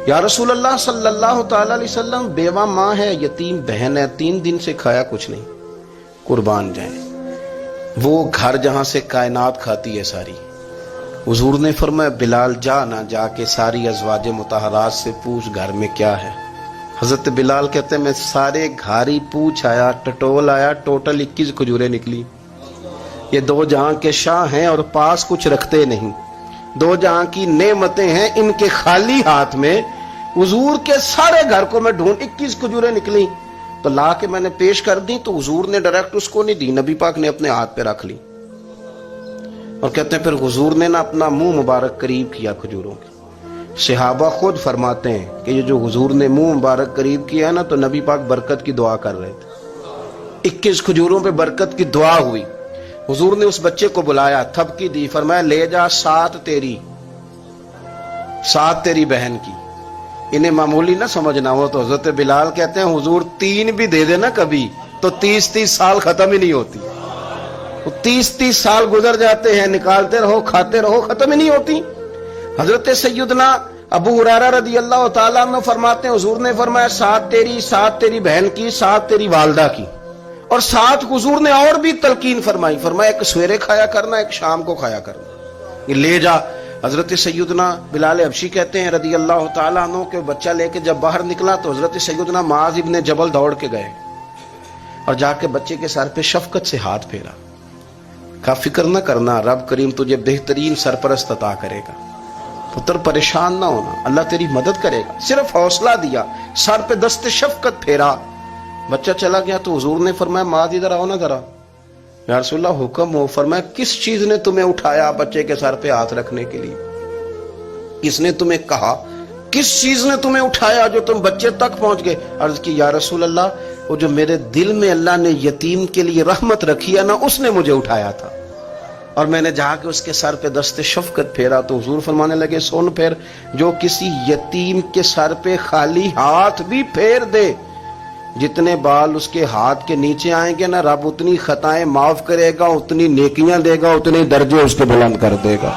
یا رسول اللہ صلی اللہ تعالی علیہ وسلم بیوہ ماں ہے، یتیم بہن ہے، 3 دن سے کھایا کچھ نہیں، قربان جائیں۔ وہ گھر جہاں سے کائنات کھاتی ہے ساری۔ حضور نے فرمایا بلال جا نہ، جا کے ساری ازواج مطہرات سے پوچھ گھر میں کیا ہے۔ حضرت بلال کہتے ہیں میں سارے گھاری پوچھ آیا، ٹٹول آیا، ٹوٹل 21 کھجوریں نکلی۔ یہ 2 جہاں کے شاہ ہیں اور پاس کچھ رکھتے نہیں، 2 جہاں کی نعمتیں ہیں، ان کے خالی ہاتھ میں حضور کے سارے گھر کو میں ڈھونڈ 21 کھجوریں نکلی تو لا کے میں نے پیش کر دی، تو حضور نے ڈائریکٹ اس کو نہیں دی، نبی پاک نے اپنے ہاتھ پہ رکھ لی۔ اور کہتے ہیں پھر حضور نے نا اپنا منہ مبارک قریب کیا کھجوروں کے۔ صحابہ خود فرماتے ہیں کہ یہ جو حضور نے منہ مبارک قریب کیا نا تو نبی پاک برکت کی دعا کر رہے تھے، 21 کھجوروں پہ برکت کی دعا ہوئی۔ حضور نے اس بچے کو بلایا، تھپکی دی، فرمایا لے جا 7 تیری، 7 تیری بہن کی۔ انہیں معمولی نہ سمجھنا ہو تو حضرت بلال کہتے ہیں حضور 3 بھی دے دینا کبھی تو 30 سال ختم ہی نہیں ہوتی، 30 سال گزر جاتے ہیں، نکالتے رہو کھاتے رہو، ختم ہی نہیں ہوتی۔ حضرت سیدنا ابو ہریرہ رضی اللہ تعالیٰ عنہ فرماتے ہیں حضور نے فرمایا 7 تیری، 7 تیری بہن کی، 7 تیری والدہ کی، اور 7 حضور نے اور بھی تلقین فرمائی، فرمایا ایک سویرے کھایا کرنا، ایک شام کو کھایا کرنا، یہ لے جا۔ حضرت سیدنا بلال حبشی کہتے ہیں رضی اللہ تعالیٰ عنہ کہ بچہ لے کے جب باہر نکلا تو حضرت سیدنا معاذ ابن جبل دوڑ کے گئے اور جا کے بچے کے سر پہ شفقت سے ہاتھ پھیرا، کہا فکر نہ کرنا، رب کریم تجھے بہترین سرپرست عطا کرے گا، پتر پریشان نہ ہونا، اللہ تیری مدد کرے گا، صرف حوصلہ دیا، سر پہ دست شفقت پھیرا۔ بچہ چلا گیا تو حضور نے فرمایا معاذ ادھر آؤ نا ذرا۔ یا رسول اللہ حکم ہو۔ فرمایا کس چیز نے تمہیں اٹھایا بچے کے سر پہ ہاتھ رکھنے کے لیے؟ کس نے تمہیں کہا؟ کس چیز نے تمہیں اٹھایا جو تم بچے تک پہنچ گئے؟ عرض کی یا رسول اللہ وہ جو میرے دل میں اللہ نے یتیم کے لیے رحمت رکھی ہے نا، اس نے مجھے اٹھایا تھا، اور میں نے جا کے اس کے سر پہ دست شفقت پھیرا۔ تو حضور فرمانے لگے سن پھر، جو کسی یتیم کے سر پہ خالی ہاتھ بھی پھیر دے، جتنے بال اس کے ہاتھ کے نیچے آئیں گے نا، رب اتنی خطائیں معاف کرے گا، اتنی نیکیاں دے گا، اتنے درجے اس کے بلند کر دے گا۔